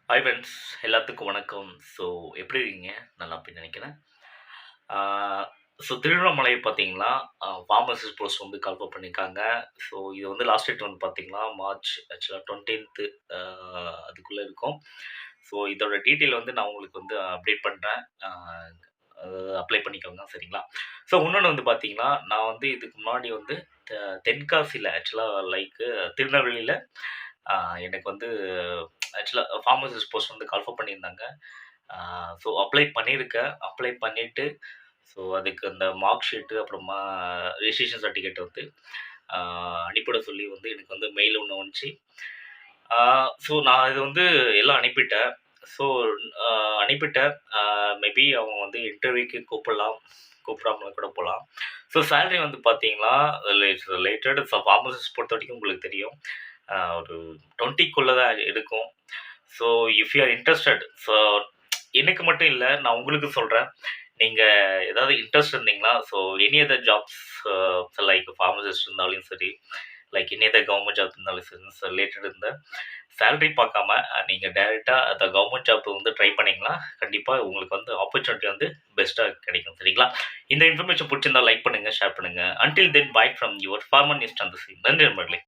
Hi friends, எல்லாத்துக்கும் வணக்கம். So எப்படி இருக்கீங்க? நல்லா இருப்பீங்கன்னு நினைக்கிறேன். ஸோ திருவண்ணாமலை பார்த்தீங்கன்னா, ஃபார்மசிஸ்ட் போஸ்ட் வந்து கால்ஃபர் பண்ணியிருக்காங்க. ஸோ இது வந்து லாஸ்ட் டேட் வந்து பார்த்தீங்கன்னா, மார்ச் ஆக்சுவலா 20th அதுக்குள்ள இருக்கும். ஸோ இதோட டீட்டெயில் வந்து நான் உங்களுக்கு வந்து அப்டேட் பண்றேன். அப்ளை பண்ணிக்கோங்க சரிங்களா? ஸோ இன்னொன்னு வந்து பார்த்தீங்கன்னா, நான் வந்து இதுக்கு முன்னாடி வந்து தெ தென்காசியில ஆக்சுவலா லைக் திருநெல்வேலியில அ எனக்கு வந்து ஆக்சுவலா ஃபார்மசிஸ்ட் போஸ்ட் வந்து கால்ஃபர் பண்ணியிருந்தாங்க. ஸோ அப்ளை பண்ணியிருக்கேன். அப்ளை பண்ணிட்டு, ஸோ அதுக்கு அந்த மார்க் ஷீட்டு அப்புறமா ரெஜிஸ்ட்ரேஷன் சர்டிஃபிகேட் வந்து அ அனுப்பிவிட சொல்லி வந்து எனக்கு வந்து மெயில் ஒண்ணு வந்துச்சு. ஸோ நான் இது வந்து எல்லாம் அனுப்பிட்டேன். ஸோ அ அனுப்பிட்டேன். மேபி அவங்க வந்து இன்டர்வியூக்கு கூப்பிடலாம். கூப்பிடாம கூட போலாம். ஸோ சேலரி வந்து பார்த்தீங்கன்னா, ரிலேட்டட் ஃபார்மசிஸ்ட் பொறுத்தவரைக்கும் உங்களுக்கு தெரியும். ஒரு 20க்குள்ள தான் இருக்கும். So if you are interested so எனக்கு மட்டும் இல்ல, நான் உங்களுக்கு சொல்றேன். நீங்க ஏதாவது இன்ட்ரெஸ்ட் இருந்தீங்கன்னா, so any other jobs like pharmacist இருந்தாலும் சரி, like any other government job இருந்தாலும் சரி, ரிலேட்டட் இருந்த சேலரி பார்க்காம நீங்க டைரக்ட்டா அந்த கவர்ன்மெண்ட் ஜாப் வந்து ட்ரை பண்ணீங்கன்னா, கண்டிப்பா உங்களுக்கு வந்து ஆப்பர்ச்சுனிட்டி வந்து பெஸ்ட்டா கிடைக்கும். சரிங்களா? இந்த இன்ஃபர்மேஷன் புடிச்சிருந்தா லைக் பண்ணுங்க, ஷேர் பண்ணுங்க. Until then bye from your farmer news Chandrasekar. நன்றி நண்பர்களே.